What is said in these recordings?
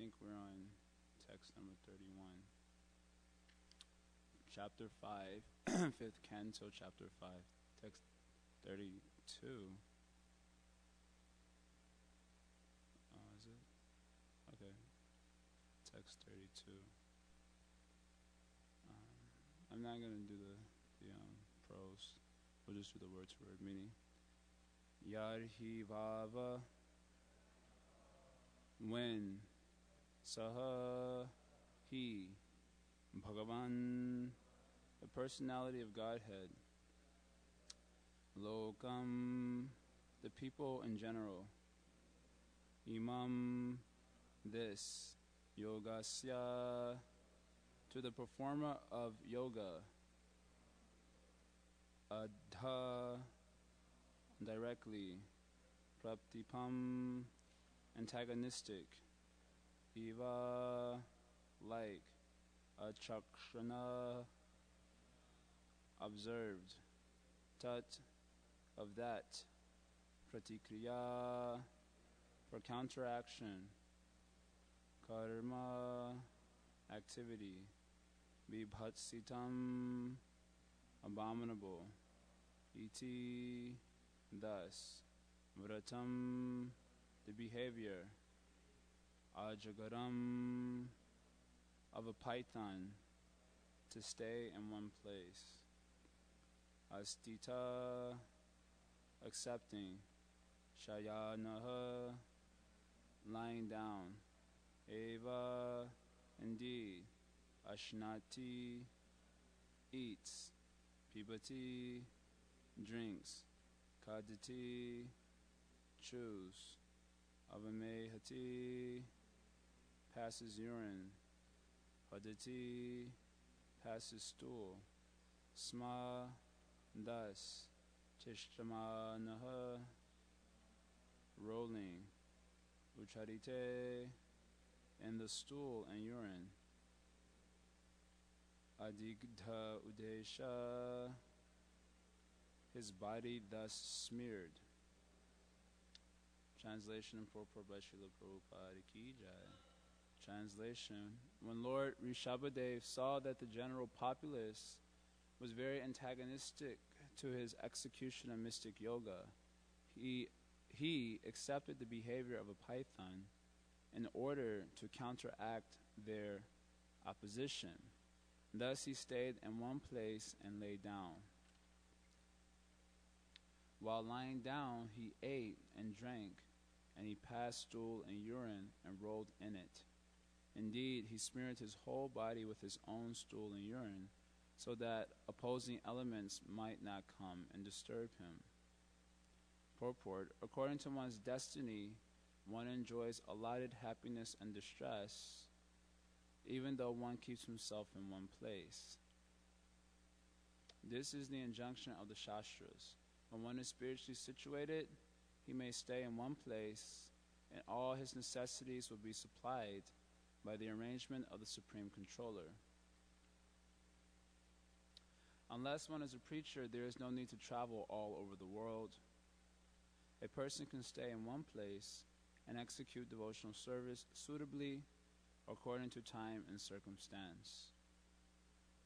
think we're on text number 31. Chapter 5, 5th canto, chapter 5, text 32. Is it? Okay. Text 32. I'm not going to do the prose. We'll just do the word-to-word meaning. Yarhi Vava, when Saha He Bhagavan, the personality of Godhead, Lokam, the people in general, Imam, this, Yogasya, to the performer of yoga, Adha, directly, Praptipam, antagonistic, Eva, like, Achakshana, observed, Tat, of that, Pratikriya, for counteraction, Karma, activity, Vibhatsitam, abominable, Iti, thus, Vratam, the behavior, Ajagaram, of a python, to stay in one place, Astita, accepting, Shayanaha, lying down, Eva, indeed, Ashnati, eats, Pibati, drinks, Kaditi, chews, Avamehati, passes urine, Hadati, passes stool, Sma, thus, Tishtamanaha, rolling, Ucharite, in the stool and urine, Adigdha Udesha, his body thus smeared. Translation and purport by Srila Prabhupada Ki Jai. Translation: when Lord Rishabhadev saw that the general populace was very antagonistic to his execution of mystic yoga, he accepted the behavior of a python in order to counteract their opposition. Thus he stayed in one place and lay down. While lying down, he ate and drank, and he passed stool and urine and rolled in it. Indeed, he smeared his whole body with his own stool and urine, so that opposing elements might not come and disturb him. Purport: according to one's destiny, one enjoys allotted happiness and distress, even though one keeps himself in one place. This is the injunction of the Shastras. When one is spiritually situated, he may stay in one place, and all his necessities will be supplied by the arrangement of the Supreme Controller. Unless one is a preacher, there is no need to travel all over the world. A person can stay in one place and execute devotional service suitably according to time and circumstance.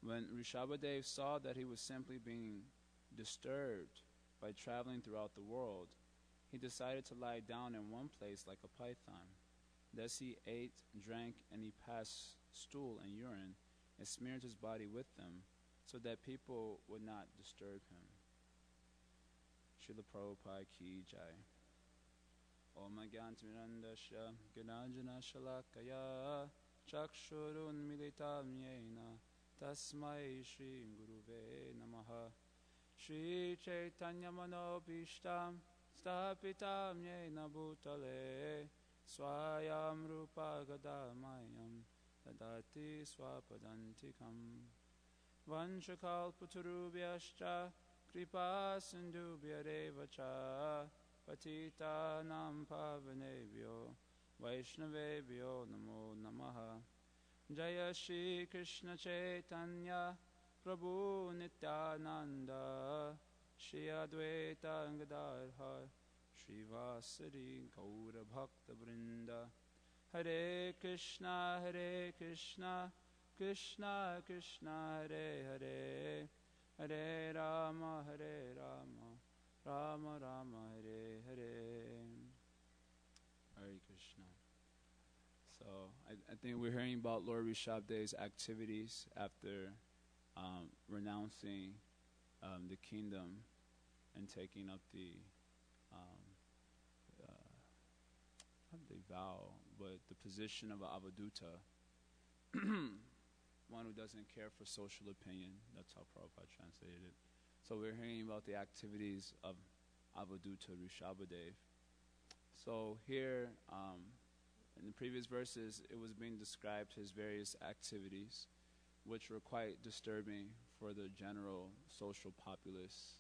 When Rishabhadev saw that he was simply being disturbed by traveling throughout the world, he decided to lie down in one place like a python. Thus he ate, drank, and he passed stool and urine and smeared his body with them, so that people would not disturb him. Srila Prabhupada Ki Jai. Om Agyantimirandasya Gananjana Shalakaya Chakshurun Militam Yena Tasmai Shri Guruve Namaha Shri Chaitanya Manobishtam Stapitam Yena Bhutale Swayam Rupa Gadamayam Dadati Swapadantikam Vanchakalpaturubhyascha Kripa Sindhubhyarevacha Patitanam Pavanebhyo Vaishnavebhyo Namo Namaha Jaya Shri Krishna Chaitanya Prabhu Nityananda Shri Advaita Gadadhar Shri Vasari Gaura Bhakta Vrinda Hare Krishna, Krishna Krishna, Hare Hare Rama, Rama Rama, Hare Hare. Hare Krishna. So I think we're hearing about Lord Rishabhde's activities after renouncing the kingdom and taking up not the vow, but the position of an avadhuta, one who doesn't care for social opinion. That's how Prabhupada translated it. So we're hearing about the activities of avadhuta Rishabhadev. So here, in the previous verses, it was being described his various activities, which were quite disturbing for the general social populace.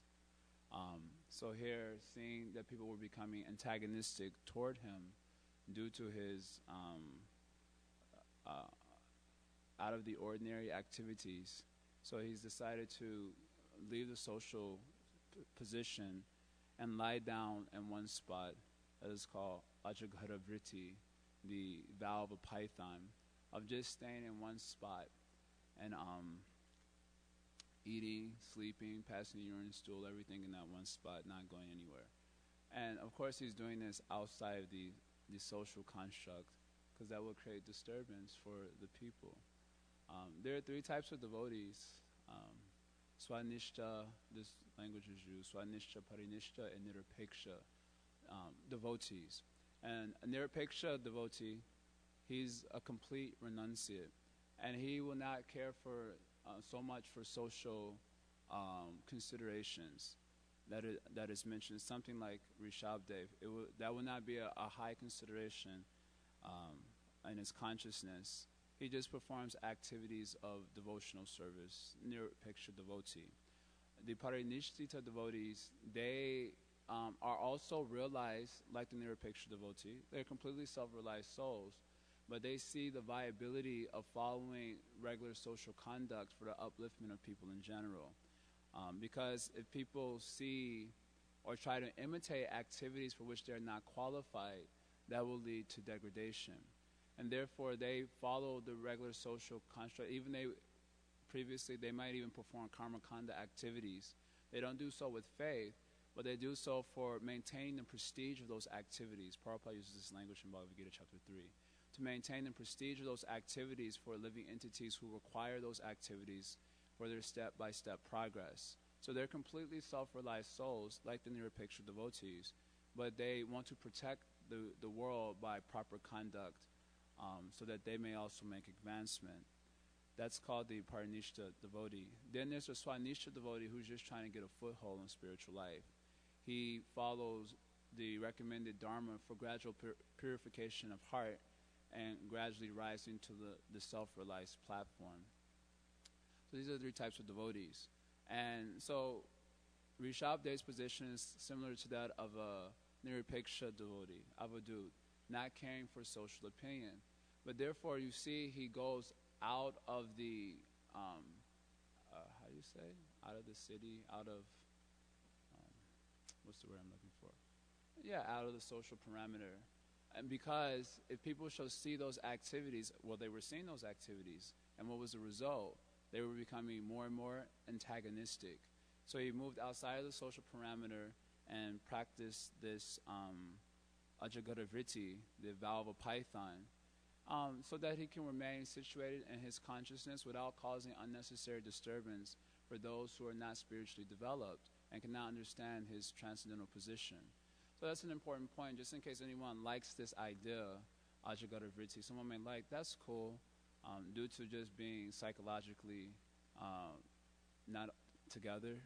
So here, seeing that people were becoming antagonistic toward him due to his out of the ordinary activities, so he's decided to leave the social position and lie down in one spot that is called Ajagara Vritti, the vow of a python, of just staying in one spot and eating, sleeping, passing the urine stool, everything in that one spot, not going anywhere. And of course he's doing this outside of the social construct, because that will create disturbance for the people. There are three types of devotees. Swanishta, this language is used, Swanishta, Parinishta, and Nirapeksha devotees. And a Nirapeksha devotee, he's a complete renunciate, and he will not care for so much for social considerations that is mentioned. Something like Rishabhdev, that will not be a high consideration in his consciousness. He just performs activities of devotional service, Nirapeksha devotee. The Parinishta devotees, they are also realized like the Nirapeksha devotee. They're completely self-realized souls, but they see the viability of following regular social conduct for the upliftment of people in general. Because if people see or try to imitate activities for which they're not qualified, that will lead to degradation. And therefore, they follow the regular social construct. Even previously, they might even perform karma kanda activities. They don't do so with faith, but they do so for maintaining the prestige of those activities. Prabhupada uses this language in Bhagavad Gita chapter 3. To maintain the prestige of those activities for living entities who require those activities for their step-by-step progress. So they're completely self-realized souls, like the Nirapeksha devotees, but they want to protect the world by proper conduct, so that they may also make advancement. That's called the Parinishta devotee. Then there's a Swanishta devotee who's just trying to get a foothold in spiritual life. He follows the recommended dharma for gradual purification of heart and gradually rising to the self-realized platform. So these are the three types of devotees. And so Rishabhde's position is similar to that of a Nirapeksha devotee, avadhut, not caring for social opinion. But therefore, you see, he goes out of the, how do you say? Out of the city, out of, what's the word I'm looking for? Yeah, out of the social parameter. And because if people shall see those activities, well, they were seeing those activities. And what was the result? They were becoming more and more antagonistic. So he moved outside of the social parameter and practiced this Ajagara Vritti, the vow of a python, so that he can remain situated in his consciousness without causing unnecessary disturbance for those who are not spiritually developed and cannot understand his transcendental position. So that's an important point, just in case anyone likes this idea, Ajagara Vritti. Someone may like, that's cool, due to just being psychologically not together.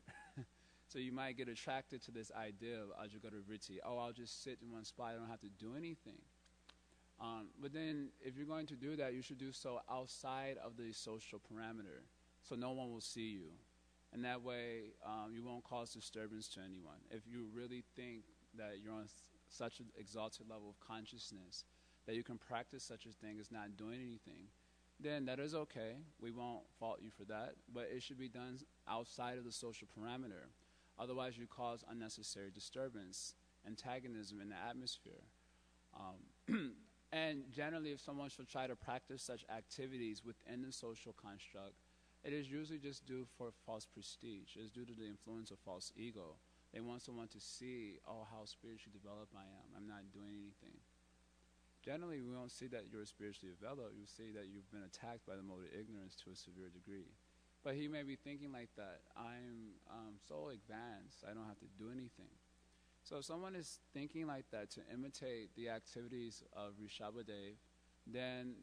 So you might get attracted to this idea of Ajagara Vritti. Oh, I'll just sit in one spot, I don't have to do anything. But then if you're going to do that, you should do so outside of the social parameter, so no one will see you. And that way, you won't cause disturbance to anyone. If you really think that you're on such an exalted level of consciousness that you can practice such a thing as not doing anything, then that is okay. We won't fault you for that. But it should be done outside of the social parameter. Otherwise, you cause unnecessary disturbance, antagonism in the atmosphere. And generally, if someone should try to practice such activities within the social construct, it is usually just due for false prestige. It is due to the influence of false ego. They want someone to see, oh, how spiritually developed I am. I'm not doing anything. Generally, we don't see that you're spiritually developed. You see that you've been attacked by the mode of ignorance to a severe degree. But he may be thinking like that. I'm so advanced. I don't have to do anything. So if someone is thinking like that to imitate the activities of Rishabhadev, then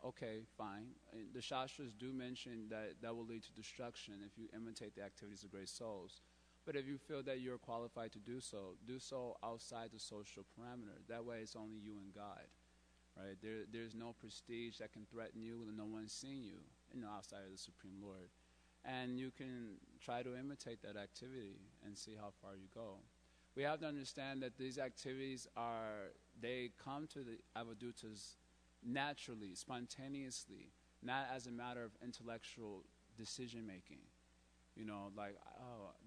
okay, fine. And the Shastras do mention that that will lead to destruction if you imitate the activities of great souls. But if you feel that you're qualified to do so outside the social parameter. That way it's only you and God, right? There's no prestige that can threaten you and no one's seeing you, outside of the Supreme Lord. And you can try to imitate that activity and see how far you go. We have to understand that these activities they come to the Avadutas naturally, spontaneously, not as a matter of intellectual decision making.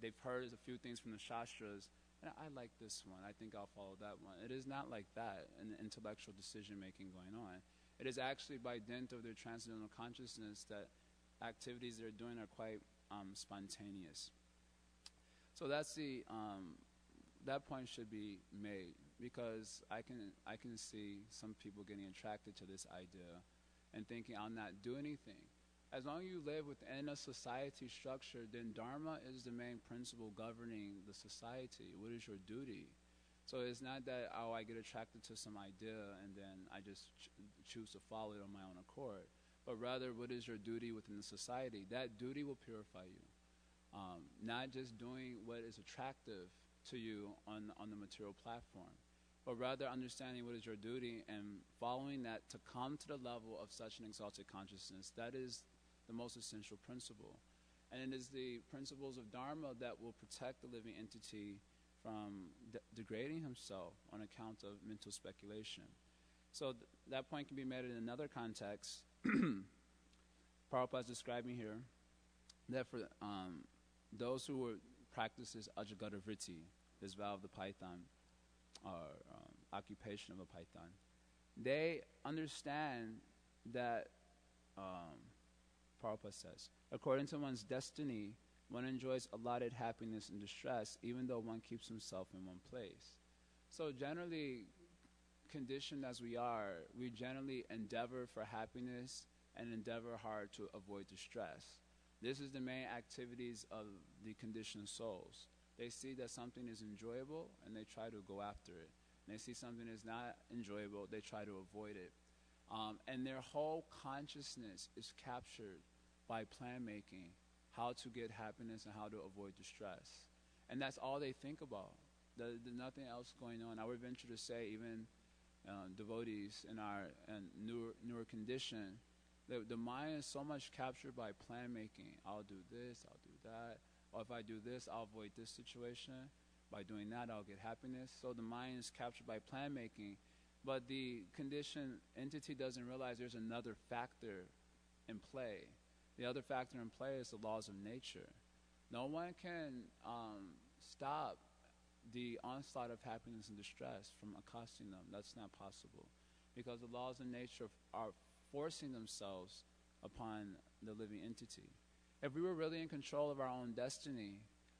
They've heard a few things from the Shastras, and I like this one. I think I'll follow that one. It is not like that, an intellectual decision making going on. It is actually by dint of their transcendental consciousness that activities they're doing are quite spontaneous. So that's that point should be made, because I can see some people getting attracted to this idea and thinking, I'll not do anything. As long as you live within a society structure, then Dharma is the main principle governing the society. What is your duty? So it's not that, I get attracted to some idea and then I just choose to follow it on my own accord. But rather, what is your duty within the society? That duty will purify you. Not just doing what is attractive to you on the material platform, but rather understanding what is your duty and following that to come to the level of such an exalted consciousness. That is the most essential principle. And it is the principles of Dharma that will protect the living entity from degrading himself on account of mental speculation. So that point can be made in another context. Prabhupada is describing here that for those who would practice this Ajagata Vritti, this vow of the Python, or occupation of a Python, they understand that, Prabhupada says, according to one's destiny, one enjoys allotted happiness and distress, even though one keeps himself in one place. So generally, conditioned as we are, we generally endeavor for happiness and endeavor hard to avoid distress. This is the main activities of the conditioned souls. They see that something is enjoyable and they try to go after it. And they see something is not enjoyable, they try to avoid it. And their whole consciousness is captured by plan making, how to get happiness and how to avoid distress. And that's all they think about. There's nothing else going on. I would venture to say even devotees in our newer condition, the mind is so much captured by plan making. I'll do this, I'll do that. Or if I do this, I'll avoid this situation. By doing that, I'll get happiness. So the mind is captured by plan making. But the conditioned entity doesn't realize there's another factor in play. The other factor in play is the laws of nature. No one can stop the onslaught of happiness and distress from accosting them. That's not possible. Because the laws of nature are forcing themselves upon the living entity. If we were really in control of our own destiny,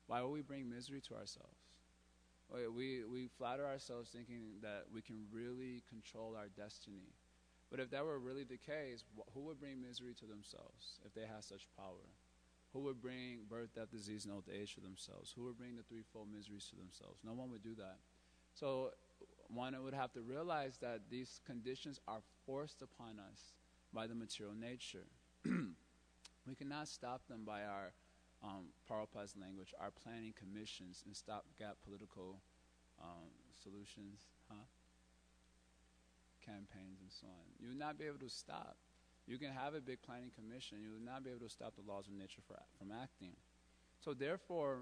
why would we bring misery to ourselves? We flatter ourselves thinking that we can really control our destiny. But if that were really the case, who would bring misery to themselves if they had such power? Who would bring birth, death, disease, and old age to themselves? Who would bring the threefold miseries to themselves? No one would do that. So one would have to realize that these conditions are forced upon us by the material nature. We cannot stop them by our Prabhupada's language, our planning commissions and stopgap political solutions, campaigns and so on. You will not be able to stop. You can have a big planning commission. You will not be able to stop the laws of nature from acting. So therefore,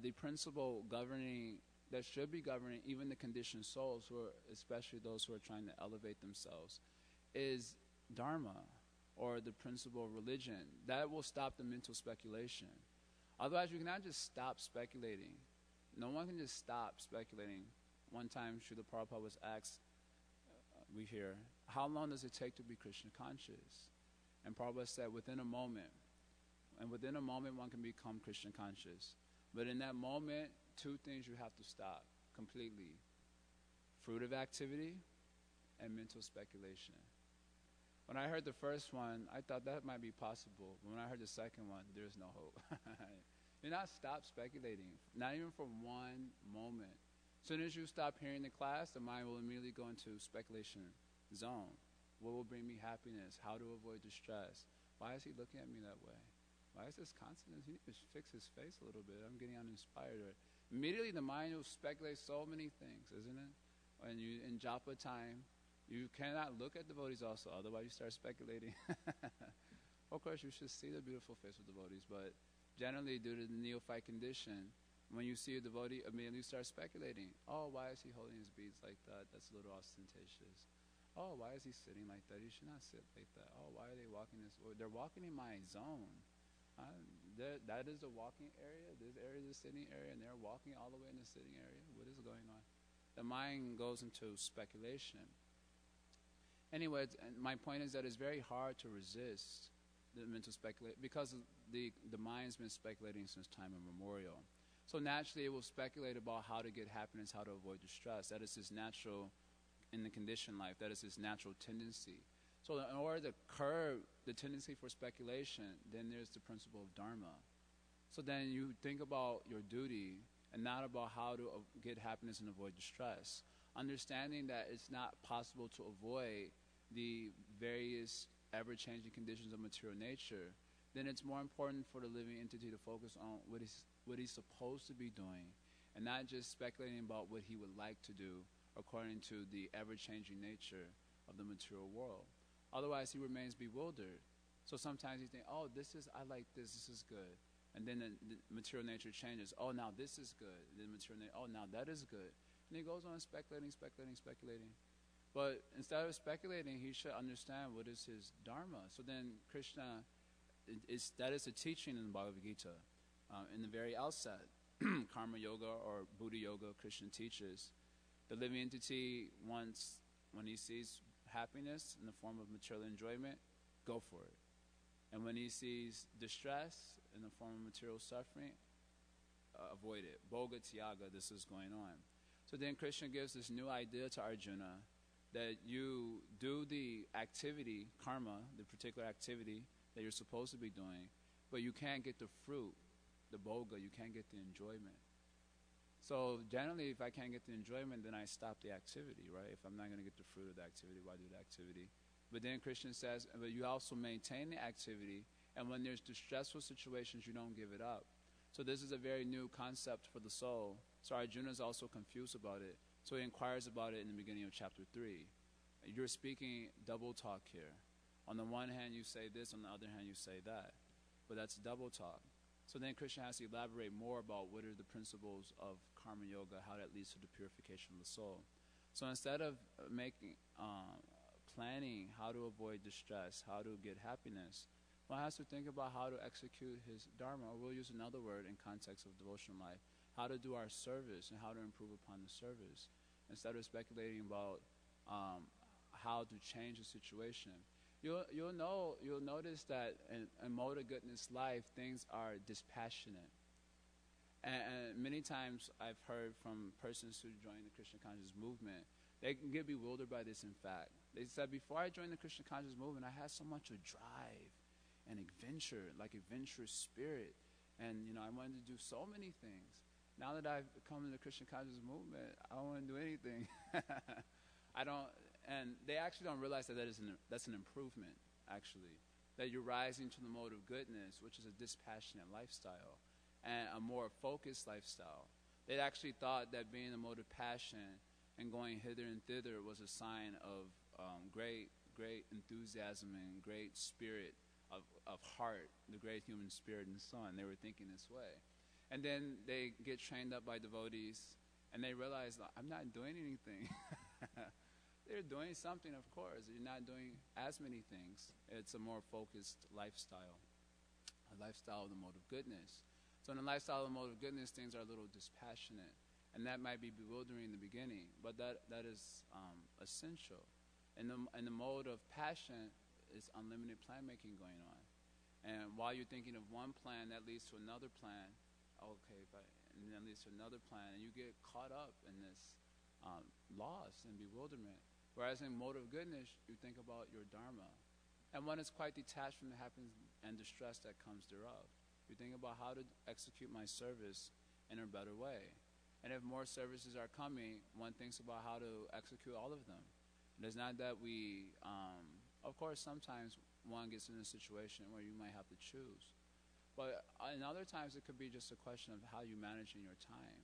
the principle that should be governing even the conditioned souls, especially those who are trying to elevate themselves, is Dharma, or the principle of religion. That will stop the mental speculation. Otherwise, you cannot just stop speculating. No one can just stop speculating. One time, Srila Prabhupada was asked, we hear, how long does it take to be Krishna conscious? And Prabhupada said, within a moment. And within a moment, one can become Krishna conscious. But in that moment, two things you have to stop completely. Fruitive activity and mental speculation. When I heard the first one, I thought that might be possible. But when I heard the second one, there's no hope. You're not stop speculating, not even for one moment. As soon as you stop hearing the class, the mind will immediately go into speculation zone. What will bring me happiness? How to avoid distress? Why is he looking at me that way? Why is this constant? He needs to fix his face a little bit. I'm getting uninspired. Immediately the mind will speculate so many things, isn't it? When you in japa time, you cannot look at devotees also, otherwise you start speculating. Of course, you should see the beautiful face of devotees, but generally due to the neophyte condition, when you see a devotee, immediately you start speculating. Oh, why is he holding his beads like that? That's a little ostentatious. Oh, why is he sitting like that? He should not sit like that. Oh, why are they walking this way? They're walking in my zone. That is the walking area. This area is the sitting area, and they're walking all the way in the sitting area. What is going on? The mind goes into speculation. Anyway, my point is that it's very hard to resist the mental speculation because the mind's been speculating since time immemorial. So naturally, it will speculate about how to get happiness, how to avoid distress. That is its natural, in the conditioned life, that is its natural tendency. So in order to curb the tendency for speculation, then there's the principle of dharma. So then you think about your duty and not about how to get happiness and avoid distress. Understanding that it's not possible to avoid the various ever-changing conditions of material nature, then it's more important for the living entity to focus on what he's supposed to be doing and not just speculating about what he would like to do according to the ever-changing nature of the material world. Otherwise, he remains bewildered. So sometimes you think, oh, I like this is good. And then the material nature changes. Oh, now this is good. And then material nature, oh, now that is good. And he goes on speculating. But instead of speculating, he should understand what is his dharma. So then Krishna, that is a teaching in the Bhagavad Gita. In the very outset, Karma Yoga or Buddha Yoga, Krishna teaches, the living entity wants, when he sees happiness in the form of material enjoyment, go for it. And when he sees distress in the form of material suffering, avoid it. Bhoga Tyaga, this is going on. So then Krishna gives this new idea to Arjuna that you do the activity, karma, the particular activity that you're supposed to be doing, but you can't get the fruit, the bhoga, you can't get the enjoyment. So generally, if I can't get the enjoyment, then I stop the activity, right? If I'm not going to get the fruit of the activity, why do the activity? But then Krishna says, but you also maintain the activity, and when there's distressful situations, you don't give it up. So this is a very new concept for the soul. So Arjuna is also confused about it. So he inquires about it in the beginning of chapter 3. You're speaking double talk here. On the one hand, you say this. On the other hand, you say that. But that's double talk. So then Krishna has to elaborate more about what are the principles of karma yoga, how that leads to the purification of the soul. So instead of planning how to avoid distress, how to get happiness, one has to think about how to execute his dharma, or we'll use another word in context of devotional life, how to do our service and how to improve upon the service, instead of speculating about how to change the situation. You'll notice that in mode of goodness life, things are dispassionate. And many times I've heard from persons who join the Krishna conscious movement, they can get bewildered by this. In fact, they said, before I joined the Krishna conscious movement, I had so much of drive and adventure, like adventurous spirit. And, I wanted to do so many things. Now that I've come to the Krishna conscious movement, I don't want to do anything. And they actually don't realize that's an improvement, actually. That you're rising to the mode of goodness, which is a dispassionate lifestyle, and a more focused lifestyle. They actually thought that being in the mode of passion and going hither and thither was a sign of great enthusiasm and great spirit of heart, the great human spirit and so on. They were thinking this way. And then they get trained up by devotees, and they realize, I'm not doing anything. They're doing something, of course. You're not doing as many things. It's a more focused lifestyle, a lifestyle of the mode of goodness. So in the lifestyle of the mode of goodness, things are a little dispassionate. And that might be bewildering in the beginning, but that is essential. In the mode of passion, is unlimited plan making going on. And while you're thinking of one plan, that leads to another plan. Okay, but and then leads to another plan, and you get caught up in this loss and bewilderment. Whereas in mode of goodness, you think about your dharma, and one is quite detached from the happiness and distress that comes thereof. You think about how to execute my service in a better way. And if more services are coming, one thinks about how to execute all of them. And it's not that we, of course, sometimes one gets in a situation where you might have to choose. But in other times, it could be just a question of how you managing your time.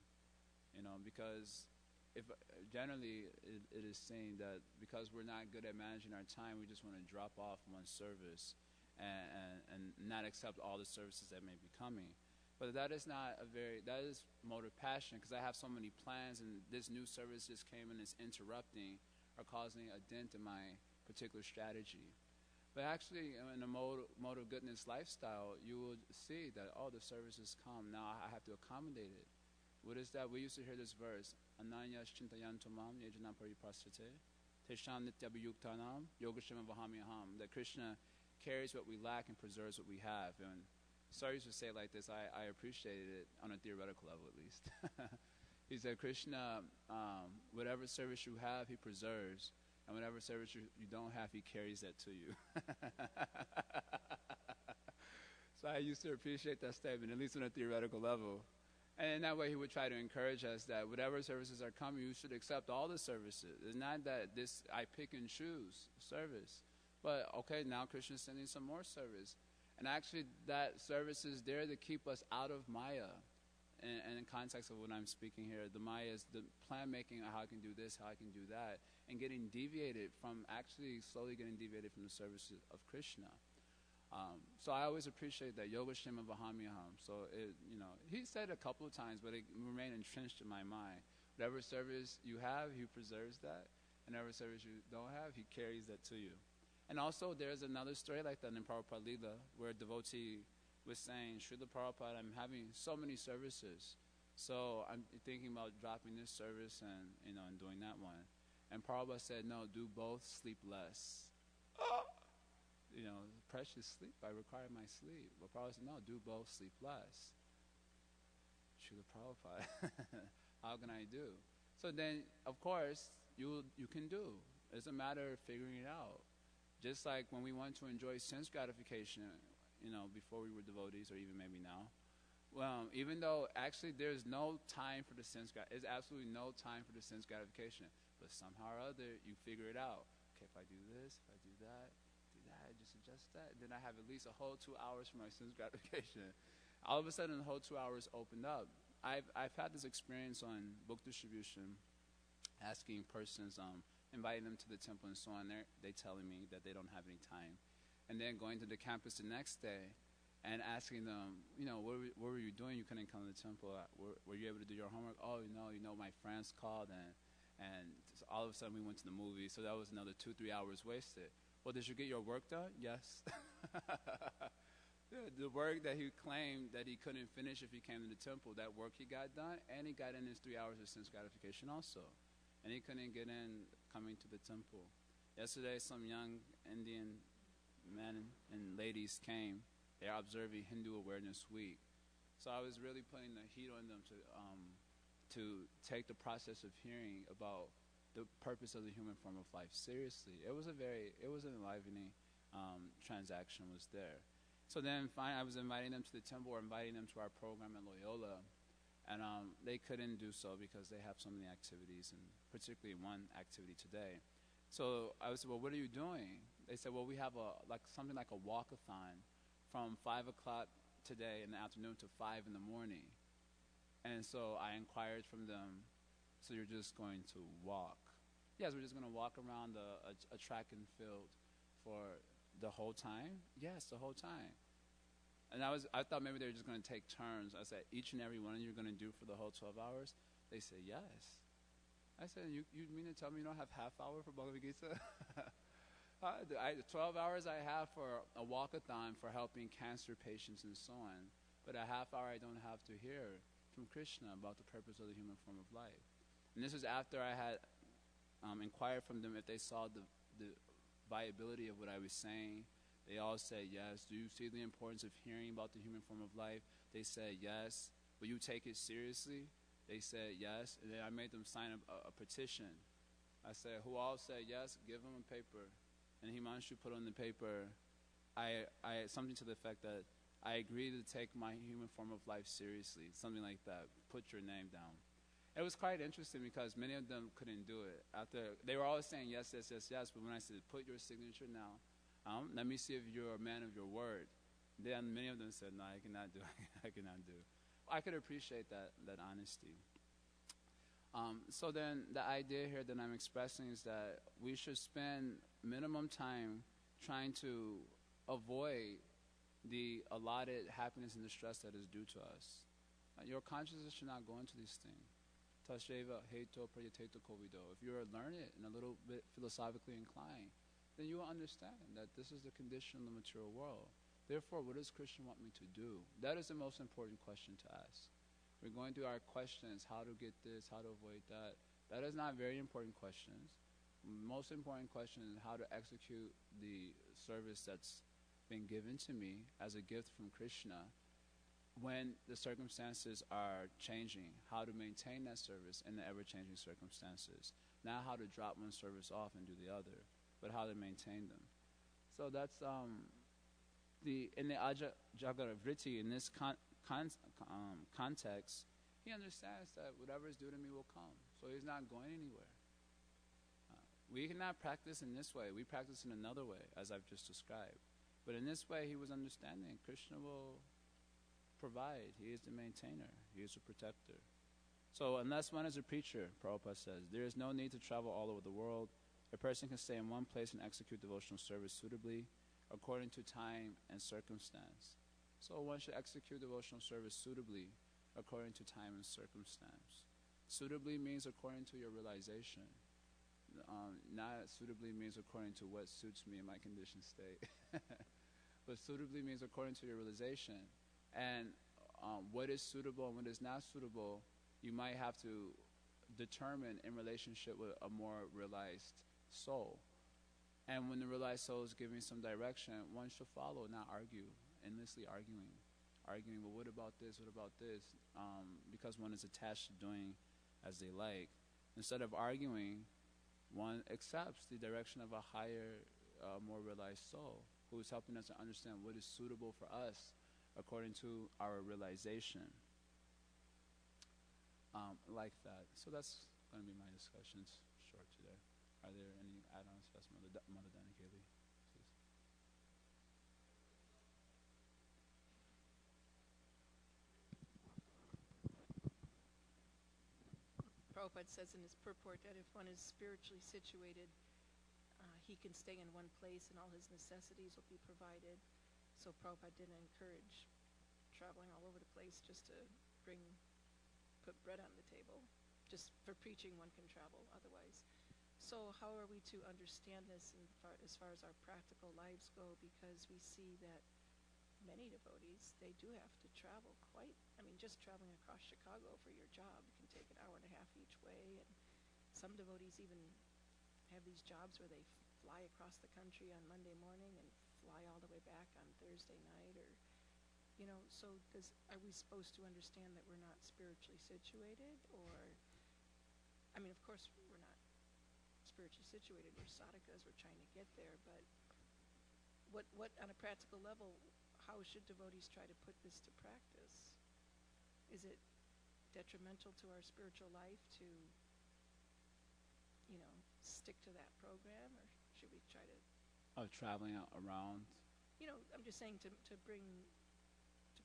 Because if generally it is saying that because we're not good at managing our time, we just want to drop off one service and not accept all the services that may be coming. But that is not that is mode of passion, because I have so many plans and this new service just came and it's interrupting or causing a dent in my particular strategy. But actually, in a mode of goodness lifestyle, you will see that, the services come. Now I have to accommodate it. What is that? We used to hear this verse, Ananyas Chintayantamam Yejanam Pariprasthate Tesham Nityabhayuktanam Yogashima Vahamyaham, that Krishna carries what we lack and preserves what we have. And Saris would say it like this, I appreciated it on a theoretical level at least. He said, Krishna, whatever service you have, he preserves. And whatever service you don't have, he carries that to you. So I used to appreciate that statement, at least on a theoretical level. And in that way, he would try to encourage us that whatever services are coming, you should accept all the services. It's not that I pick and choose service. But, okay, now Krishna's sending some more service. And actually, that service is there to keep us out of Maya. And in context of what I'm speaking here, the Maya is the plan making, how I can do this, how I can do that, and getting deviated from, actually slowly getting deviated from the services of Krishna. So I always appreciate that, Yoga Shima Vahamyaham. So, he said it a couple of times, but it remained entrenched in my mind. Whatever service you have, he preserves that. And whatever service you don't have, he carries that to you. And also, there's another story like that in Prabhupada Lila, where a devotee was saying, Srila Prabhupada, I'm having so many services. So I'm thinking about dropping this service and doing that one. And Prabhupada said, no, do both, sleep less. Precious sleep, I require my sleep. But Prabhupada said, no, do both, sleep less. Srila Prabhupada, how can I do? So then, of course, you can do. It's a matter of figuring it out. Just like when we want to enjoy sense gratification, before we were devotees, or even maybe now. Well, even though actually there's no time for the sense gratification, there's absolutely no time for the sense gratification. But somehow or other, you figure it out. Okay, if I do this, if I do that, just adjust that. Then I have at least a whole 2 hours for my sense gratification. All of a sudden, the whole 2 hours opened up. I've had this experience on book distribution, asking persons, inviting them to the temple and so on. They telling me that they don't have any time. And then going to the campus the next day and asking them, what were you doing? You couldn't come to the temple. Were you able to do your homework? Oh, my friends called and all of a sudden we went to the movies. So that was another 2-3 hours wasted. Well, did you get your work done? Yes. The work that he claimed that he couldn't finish if he came to the temple, that work he got done, and he got in his 3 hours of sense gratification also. And he couldn't get in coming to the temple. Yesterday, some young Indian men and ladies came. They are observing Hindu Awareness Week. So I was really putting the heat on them to take the process of hearing about the purpose of the human form of life seriously. It was an enlivening transaction was there. So then finally I was inviting them to the temple, or inviting them to our program at Loyola. And they couldn't do so because they have so many activities, and particularly one activity today. So I said, well, what are you doing? They said, well, we have something like a walkathon from 5 o'clock today in the afternoon to 5 in the morning. And so I inquired from them, so you're just going to walk? Yes, we're just going to walk around a track and field for the whole time? Yes, the whole time. And I thought maybe they were just going to take turns. I said, each and every one of you are going to do for the whole 12 hours? They said, yes. I said, you mean to tell me you don't have half hour for Bhagavad Gita? 12 hours I have for a walkathon for helping cancer patients and so on. But a half hour I don't have to hear from Krishna about the purpose of the human form of life. And this was after I had inquired from them if they saw the viability of what I was saying. They all said yes. Do you see the importance of hearing about the human form of life? They said yes. Will you take it seriously? They said yes. And then I made them sign a petition. I said, who all said yes, give them a paper. And Himanshu put on the paper, I something to the effect that I agree to take my human form of life seriously, something like that. Put your name down. It was quite interesting because many of them couldn't do it. After they were always saying yes, yes, yes, yes, but when I said put your signature now, let me see if you're a man of your word. Then many of them said, no, I cannot do it. I cannot do it. I could appreciate that honesty. So then the idea here that I'm expressing is that we should spend minimum time trying to avoid the allotted happiness and distress that is due to us. Your consciousness should not go into these things. Tasheva, heto, prayateto, kovido. If you're learned and a little bit philosophically inclined, then you will understand that this is the condition of the material world. Therefore, what does Krishna want me to do? That is the most important question to ask. We're going through our questions, how to get this, how to avoid that. That is not very important questions. Most important question is how to execute the service that's been given to me as a gift from Krishna when the circumstances are changing, how to maintain that service in the ever-changing circumstances. Not how to drop one service off and do the other, but how to maintain them. So that's in the Jagaravriti, in this context, he understands that whatever is due to me will come. So he's not going anywhere. We cannot practice in this way. We practice in another way, as I've just described. But in this way, he was understanding. Krishna will provide. He is the maintainer. He is the protector. So unless one is a preacher, Prabhupada says, there is no need to travel all over the world. A person can stay in one place and execute devotional service suitably according to time and circumstance. So one should execute devotional service suitably according to time and circumstance. Suitably means according to your realization. Not suitably means according to what suits me in my conditioned state. But suitably means according to your realization. And what is suitable and what is not suitable, you might have to determine in relationship with a more realized soul. And when the realized soul is giving some direction, one should follow, not argue, endlessly arguing, well, what about this, what about this? Because one is attached to doing as they like. Instead of arguing, one accepts the direction of a higher, more realized soul who is helping us to understand what is suitable for us according to our realization. Like that. So that's going to be my discussions short today. Are there any add-ons? That's Mother Danikeli. Prabhupada says in his purport that if one is spiritually situated, he can stay in one place and all his necessities will be provided. So Prabhupada didn't encourage traveling all over the place just to put bread on the table. Just for preaching one can travel otherwise. So how are we to understand this as far as our practical lives go? Because we see that many devotees, they do have to travel just traveling across Chicago for your job can take an hour and a half each way. And some devotees even have these jobs where they fly across the country on Monday morning and fly all the way back on Thursday night, or so are we supposed to understand that we're not spiritually situated? Or of course we're not spiritually situated, we're sadhakas, we're trying to get there, but what on a practical level, how should devotees try to put this to practice? Is it detrimental to our spiritual life to stick to that program, or should we try to traveling around? I'm just saying to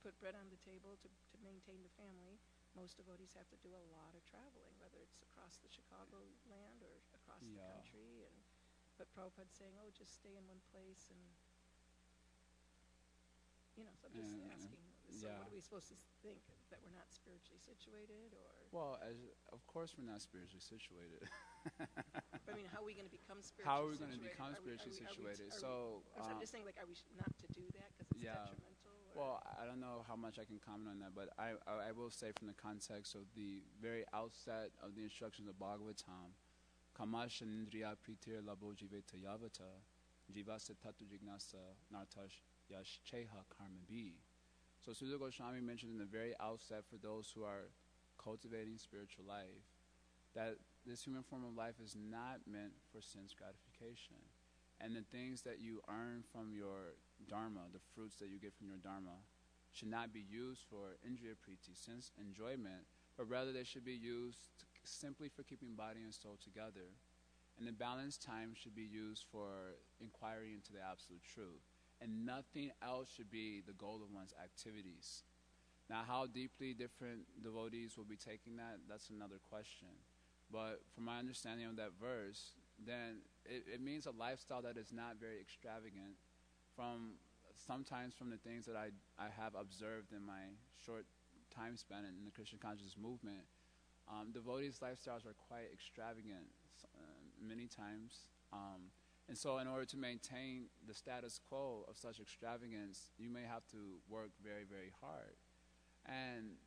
put bread on the table, to maintain the family. Most devotees have to do a lot of traveling, whether it's across the Chicago land or across the country. But Prabhupada's saying, just stay in one place, and so I'm just asking. So what are we supposed to think, that we're not spiritually situated, or? Well, of course we're not spiritually situated. How are we going to become spiritually situated? How are we going to become spiritually situated? I'm just saying, are we not to do that because it's detrimental? Or? Well, I don't know how much I can comment on that, but I will say from the context of the very outset of the instructions of Bhagavatam, Kamasha Nindriya Pritir Labo Jiveta Yavata Jivasa Tatu Jignasa Nartash Yashcheha Karma B. So Sudha Goswami mentioned in the very outset for those who are cultivating spiritual life that this human form of life is not meant for sense gratification. And the things that you earn from your dharma, the fruits that you get from your dharma, should not be used for indriya priti, sense enjoyment, but rather they should be used simply for keeping body and soul together. And the balanced time should be used for inquiry into the absolute truth. And nothing else should be the goal of one's activities. Now, how deeply different devotees will be taking that, that's another question. But from my understanding of that verse, then it means a lifestyle that is not very extravagant. Sometimes from the things that I have observed in my short time span in the Krishna consciousness movement, devotees' lifestyles are quite extravagant many times. And so in order to maintain the status quo of such extravagance, you may have to work very, very hard. And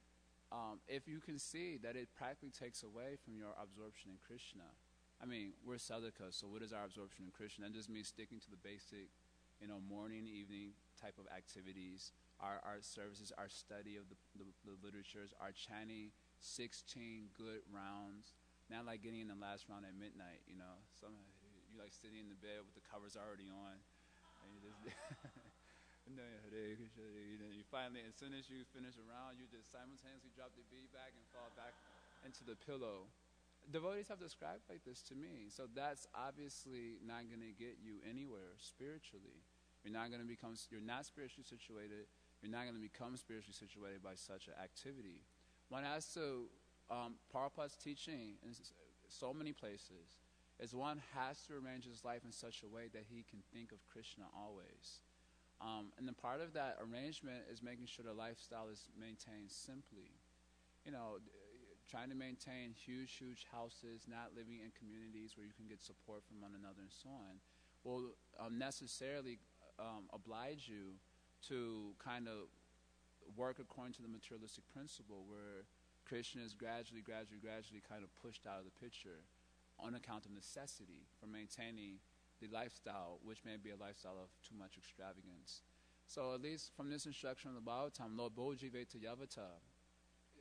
if you can see that it practically takes away from your absorption in Krishna. I mean, we're sadhakas, so what is our absorption in Krishna? That just means sticking to the basic, morning, evening type of activities, our services, our study of the literatures, our chanting 16 good rounds, not like getting in the last round at midnight, Some you like sitting in the bed with the covers already on, and you just you finally, as soon as you finish a round, you just simultaneously drop the bead back and fall back into the pillow. Devotees have described like this to me. So that's obviously not going to get you anywhere spiritually. You're not spiritually situated. You're not going to become spiritually situated by such an activity. One has to, Prabhupada's teaching in so many places is one has to arrange his life in such a way that he can think of Krishna always. And the part of that arrangement is making sure the lifestyle is maintained simply. Trying to maintain huge houses, not living in communities where you can get support from one another and so on, will necessarily oblige you to kind of work according to the materialistic principle where Krishna is gradually kind of pushed out of the picture on account of necessity for maintaining the lifestyle, which may be a lifestyle of too much extravagance. So at least from this instruction of the Bhagavatam, Lo Boji Veta Yavata,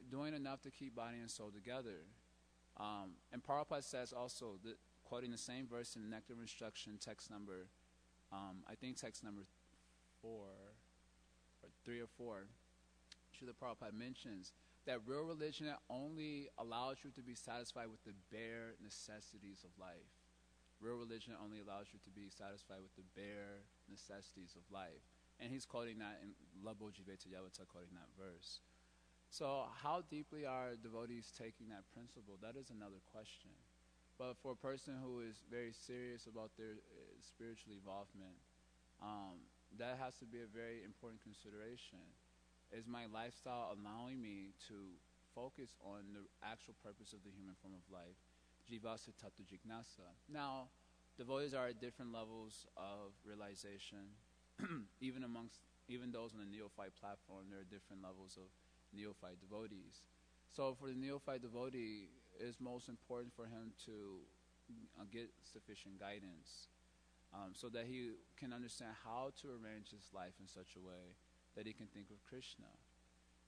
doing enough to keep body and soul together. And Prabhupada says also, quoting the same verse in Nectar of Instruction, text number 4, or 3 or 4, Srila Prabhupada mentions that real religion only allows you to be satisfied with the bare necessities of life. Real religion only allows you to be satisfied with the bare necessities of life. And he's quoting that in Labo Jiveta Yavata, quoting that verse. So how deeply are devotees taking that principle? That is another question. But for a person who is very serious about their spiritual involvement, that has to be a very important consideration. Is my lifestyle allowing me to focus on the actual purpose of the human form of life? Jivasa Tatu Jignasa. Now, devotees are at different levels of realization. Even those on the neophyte platform, there are different levels of neophyte devotees. So for the neophyte devotee, it's most important for him to get sufficient guidance so that he can understand how to arrange his life in such a way that he can think of Krishna.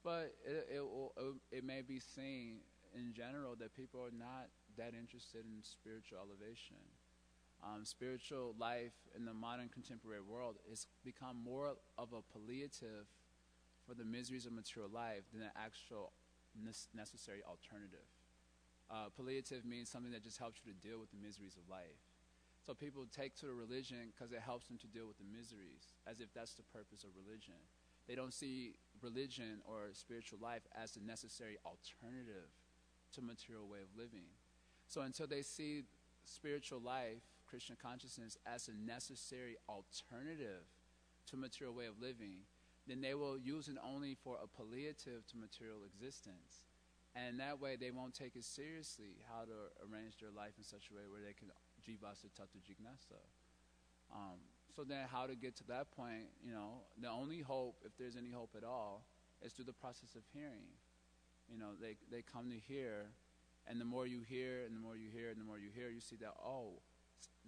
But it may be seen in general that people are not that interested in spiritual elevation. Spiritual life in the modern contemporary world has become more of a palliative for the miseries of material life than an actual necessary alternative. Palliative means something that just helps you to deal with the miseries of life. So people take to the religion because it helps them to deal with the miseries, as if that's the purpose of religion. They don't see religion or spiritual life as a necessary alternative to material way of living. So until they see spiritual life, Krishna consciousness, as a necessary alternative to material way of living, then they will use it only for a palliative to material existence. And that way they won't take it seriously how to arrange their life in such a way where they can jivasa tatu jignasa. So then how to get to that point, the only hope, if there's any hope at all, is through the process of hearing. They come to hear, And the more you hear, and the more you hear, and the more you hear, you see that, oh,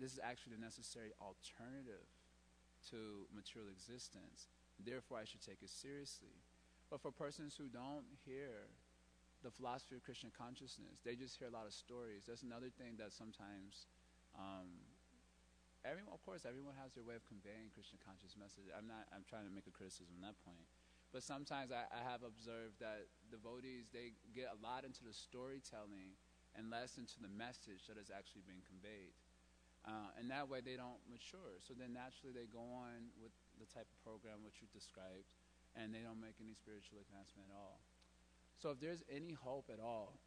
this is actually the necessary alternative to material existence. Therefore, I should take it seriously. But for persons who don't hear the philosophy of Krishna consciousness, they just hear a lot of stories. That's another thing that sometimes, of course, everyone has their way of conveying Krishna conscious message. I'm trying to make a criticism on that point. But sometimes I have observed that devotees, they get a lot into the storytelling and less into the message that is actually being conveyed. And that way they don't mature. So then naturally they go on with the type of program which you described, and they don't make any spiritual advancement at all. So if there's any hope at all,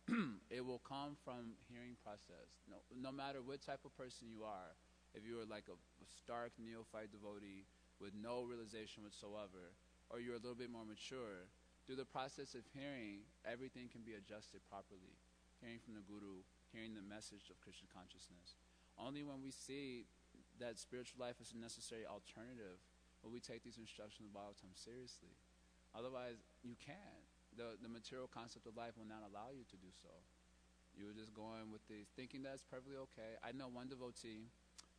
it will come from hearing process. No matter what type of person you are, if you are like a stark neophyte devotee with no realization whatsoever, or you're a little bit more mature, through the process of hearing, everything can be adjusted properly. Hearing from the Guru, hearing the message of Krishna consciousness. Only when we see that spiritual life is a necessary alternative will we take these instructions of Bhagavatam seriously. Otherwise, you can't. The material concept of life will not allow you to do so. You're just going with the thinking that's perfectly okay. I know one devotee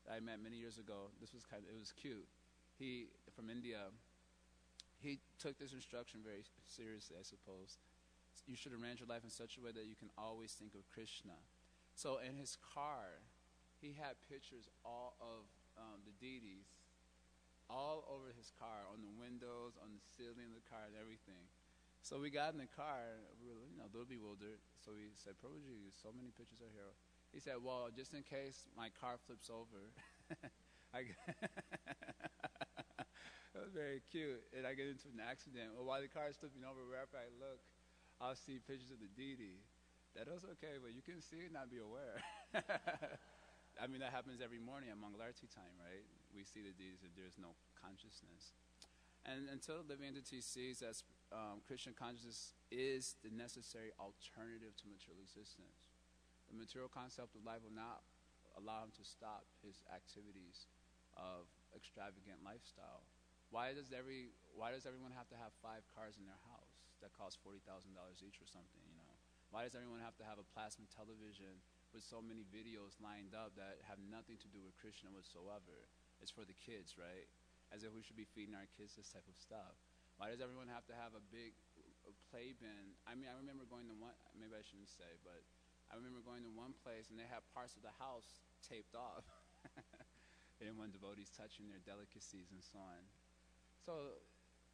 that I met many years ago. It was cute. He, from India, he took this instruction very seriously, I suppose. You should arrange your life in such a way that you can always think of Krishna. So in his car, he had pictures all of the deities all over his car, on the windows, on the ceiling of the car, and everything. So we got in the car, we were a little bewildered. So we said, Prabhuji, so many pictures are here. He said, well, just in case my car flips over, it was very cute, and I get into an accident. Well, while the car is flipping over, wherever I look, I'll see pictures of the deity. That was okay, but you can see it and not be aware. I mean, that happens every morning at Mangalarti time, right? We see the deities if there's no consciousness. And until the living entity sees that Krishna consciousness is the necessary alternative to material existence, the material concept of life will not allow him to stop his activities of extravagant lifestyle. Why does everyone have to have 5 cars in their house that cost $40,000 each or something, you know? Why does everyone have to have a plasma television with so many videos lined up that have nothing to do with Krishna whatsoever? It's for the kids, right? As if we should be feeding our kids this type of stuff. Why does everyone have to have a big play bin? I mean, I remember going to one, maybe I shouldn't say, but I remember going to one place and they have parts of the house taped off. They didn't want devotees touching their delicacies and so on. So,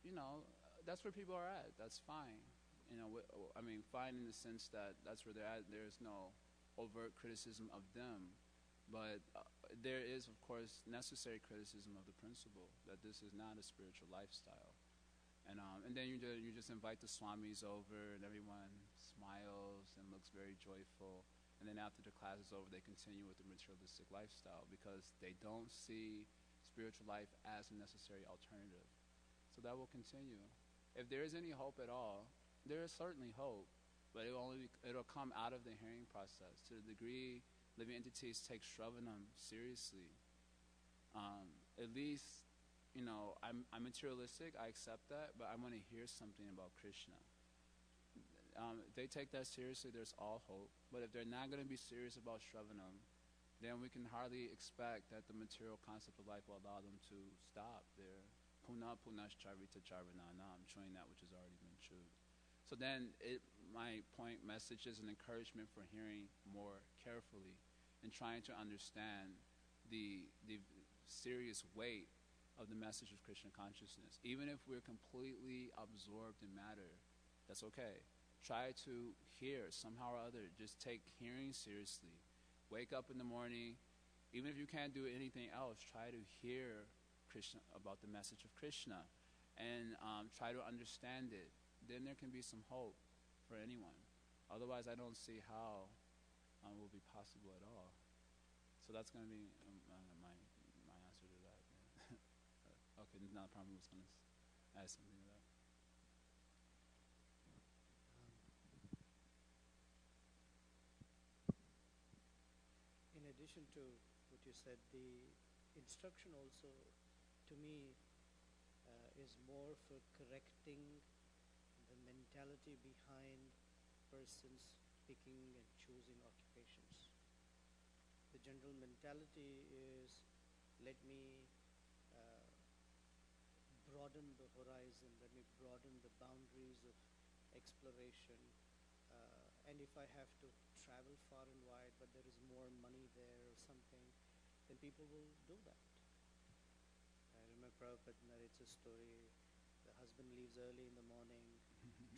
you know, that's where people are at. That's fine. You know, I mean, fine in the sense that that's where they're at. There's no overt criticism of them. But there is, of course, necessary criticism of the principle that this is not a spiritual lifestyle. And then you just invite the swamis over, and everyone smiles and looks very joyful. And then after the class is over, they continue with the materialistic lifestyle because they don't see spiritual life as a necessary alternative. So that will continue. If there is any hope at all, there is certainly hope, but it'll come out of the hearing process. To the degree living entities take Shravanam seriously, at least, you know, I'm materialistic, I accept that, but I want to hear something about Krishna. If they take that seriously, there's all hope. But if they're not going to be serious about Shravanam, then we can hardly expect that the material concept of life will allow them to stop their Puna Punascharvita Charvananam, chewing that which has already been chewed. So then my point message is an encouragement for hearing more carefully and trying to understand the serious weight of the message of Krishna consciousness. Even if we're completely absorbed in matter, that's okay. Try to hear somehow or other. Just take hearing seriously. Wake up in the morning. Even if you can't do anything else, try to hear Krishna, about the message of Krishna, and try to understand it. Then there can be some hope for anyone. Otherwise, I don't see how it will be possible at all. So that's going to be my answer to that. Okay, not a problem. I was going to add something to that. In addition to what you said, the instruction also, to me, is more for correcting the mentality behind persons picking and choosing occupations. The general mentality is, let me uh, broaden the horizon, let me broaden the boundaries of exploration. And if I have to travel far and wide, but there is more money there or something, then people will do that. I remember Prabhupada narrates a story. The husband leaves early in the morning,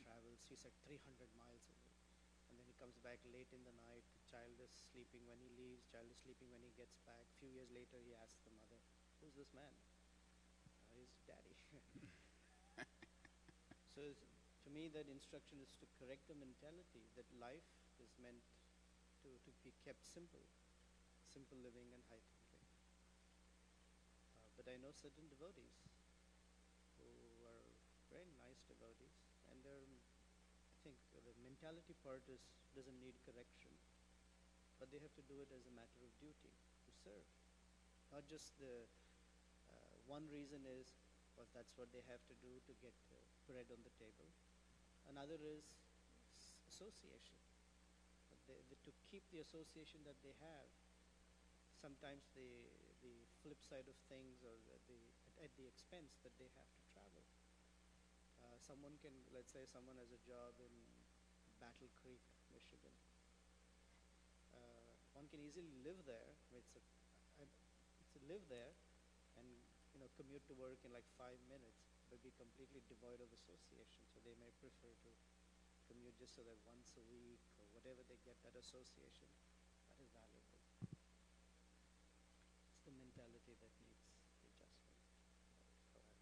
travels, he said 300 miles away. And then he comes back late in the night. The child is sleeping when he leaves, child is sleeping when he gets back. A few years later, he asks the mother, who's this man? His daddy. So to me, that instruction is to correct the mentality that life is meant to be kept simple. Simple living and high thinking. But I know certain devotees who are very nice devotees, and I think the mentality part doesn't need correction, but they have to do it as a matter of duty to serve. Not just the one reason is, well, that's what they have to do to get bread on the table. Another is association. To keep the association that they have, sometimes the flip side of things, or at the expense that they have to travel. Someone can, let's say someone has a job in Battle Creek, Michigan. One can easily live there. Live there and commute to work in like 5 minutes, but be completely devoid of association. So they may prefer to commute just so that once a week or whatever they get that association, that is valuable. It's the mentality that needs adjustment. Go ahead.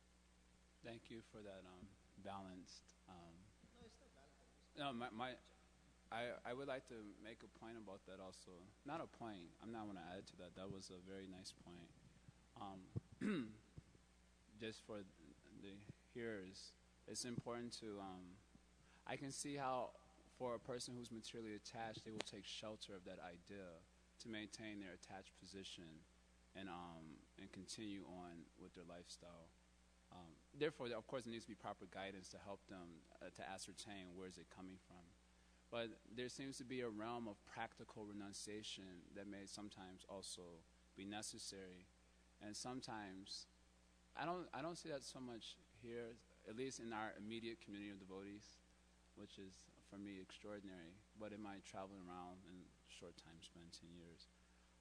Thank you for that balanced. No, it's not balanced. No, I would like to make a point about that also. Not a point. I'm not going to add to that. That was a very nice point. Just for the hearers, it's important to. I can see how, for a person who's materially attached, they will take shelter of that idea to maintain their attached position and continue on with their lifestyle. Therefore, of course, there needs to be proper guidance to help them to ascertain where is it coming from. But there seems to be a realm of practical renunciation that may sometimes also be necessary, and sometimes I don't see that so much here, at least in our immediate community of devotees, which is for me extraordinary. But in my traveling around in short time spent 10 years,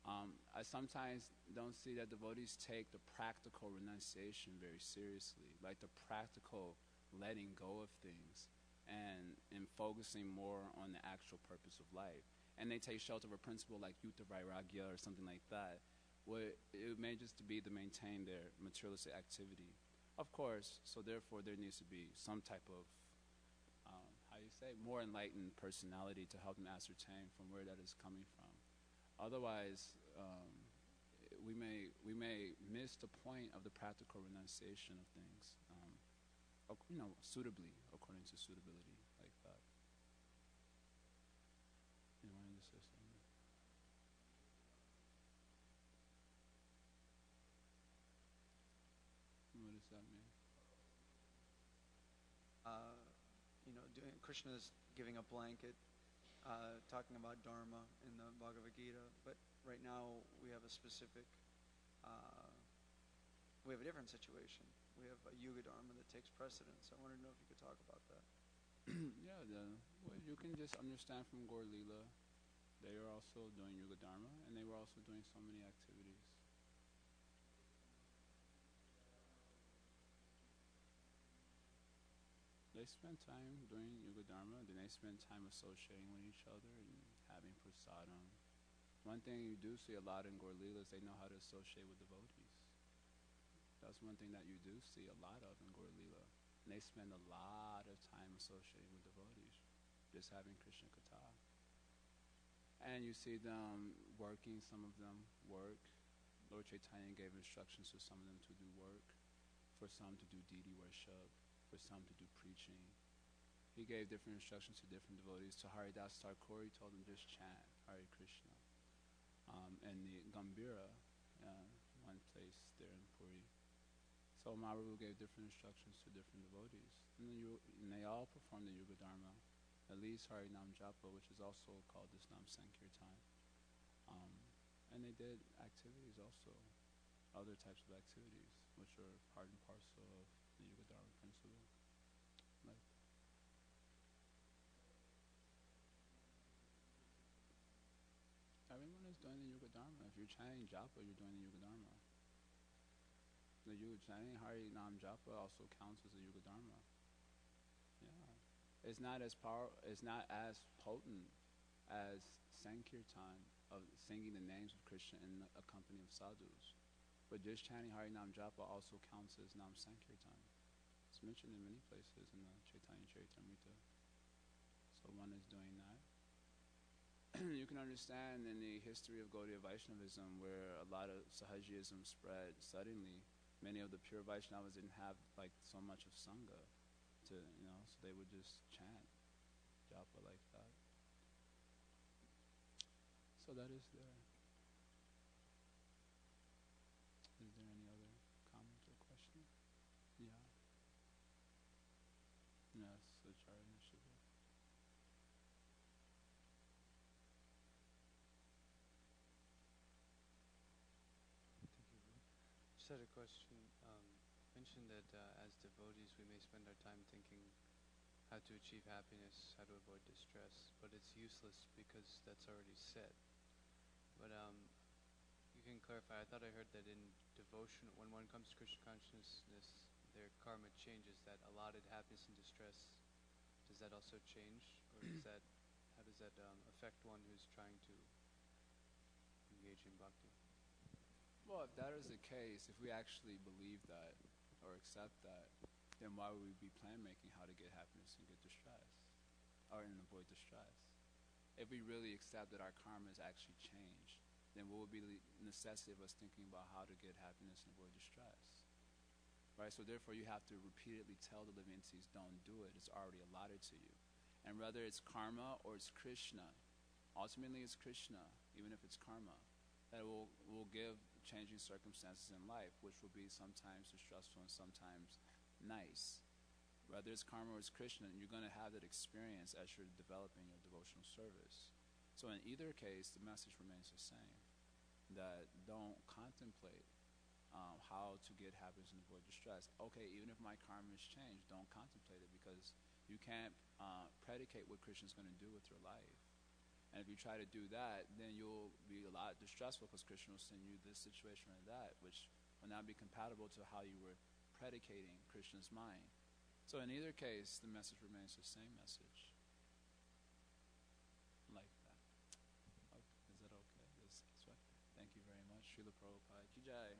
I sometimes don't see that devotees take the practical renunciation very seriously, like the practical letting go of things and focusing more on the actual purpose of life. And they take shelter of a principle like Yuta Vairagya or something like that, where it may just be to maintain their materialistic activity. Of course, so therefore there needs to be some type of, more enlightened personality to help them ascertain from where that is coming from. Otherwise, we may miss the point of the practical renunciation of things, suitably, according to suitability, like that. You wanted to say something? What does that mean? Krishna is giving a blanket, talking about Dharma in the Bhagavad Gita, but right now we have a specific, we have a different situation. We have a Yuga Dharma that takes precedence. I wanted to know if you could talk about that. Yeah, you can just understand from Gaur Leela, they are also doing Yuga Dharma, and they were also doing so many activities. They spend time doing Yuga Dharma, then they spend time associating with each other and having prasadam. One thing you do see a lot in Gaur Leela is they know how to associate with devotees. That's one thing that you do see a lot of in Gaur Leela. And they spend a lot of time associating with devotees, just having Krishna Katha. And you see them working, some of them work. Lord Chaitanya gave instructions for some of them to do work, for some to do deity worship, for some to do preaching. He gave different instructions to different devotees. To Haridas Thakur, he told them just chant Hare Krishna. And the Gambhira, one place there in Puri. So Mahaprabhu gave different instructions to different devotees. And they all performed the Yuga Dharma. at least Harinam Japa, which is also called this Nam Sankirtan. And they did activities also, other types of activities, which are part and parcel of the Yuga Dharma principle. Like, everyone is doing the Yuga Dharma. If you're chanting Japa, you're doing the Yuga Dharma. The Yuga chanting Harinam Japa also counts as a Yuga Dharma. Yeah, it's not as potent as Sankirtan of singing the names of Krishna in a company of sadhus. But just chanting Harinam Japa also counts as Nam Sankirtan. It's mentioned in many places in the Chaitanya Charitamrita. So one is doing that. You can understand in the history of Gaudiya Vaishnavism, where a lot of Sahajism spread suddenly, many of the pure Vaishnavas didn't have like so much of Sangha to, so they would just chant Japa like that. So that is there. Is there any other comment or question? Yeah. Yes, Acharya Shiva. Thank you, Guru. Just had a question. Mentioned that as devotees we may spend our time thinking how to achieve happiness, how to avoid distress, but it's useless because that's already set. But you can clarify. I thought I heard that in devotion, when one comes to Krishna consciousness, their karma changes. That allotted happiness and distress, does that also change, or how does that affect one who's trying to engage in bhakti? Well, if that is the case, if we actually believe that or accept that, then why would we be plan making how to get happiness and get distress, or and avoid distress? If we really accept that our karma is actually changed, then what would be the necessity of us thinking about how to get happiness and avoid distress? Right? So therefore you have to repeatedly tell the living entities, don't do it. It's already allotted to you. And whether it's karma or it's Krishna, ultimately it's Krishna, even if it's karma, that will give changing circumstances in life, which will be sometimes distressful and sometimes nice. Whether it's karma or it's Krishna, you're going to have that experience as you're developing your devotional service. So in either case, the message remains the same, that don't contemplate how to get happiness and avoid distress. Okay, even if my karma has changed, don't contemplate it, because you can't predicate what Krishna's going to do with your life. And if you try to do that, then you'll be a lot distressful, because Krishna will send you this situation or that, which will not be compatible to how you were predicating Krishna's mind. So in either case, the message remains the same message. Like that. Okay. Is that okay? That's right. Thank you very much. Srila Prabhupada Ki Jai.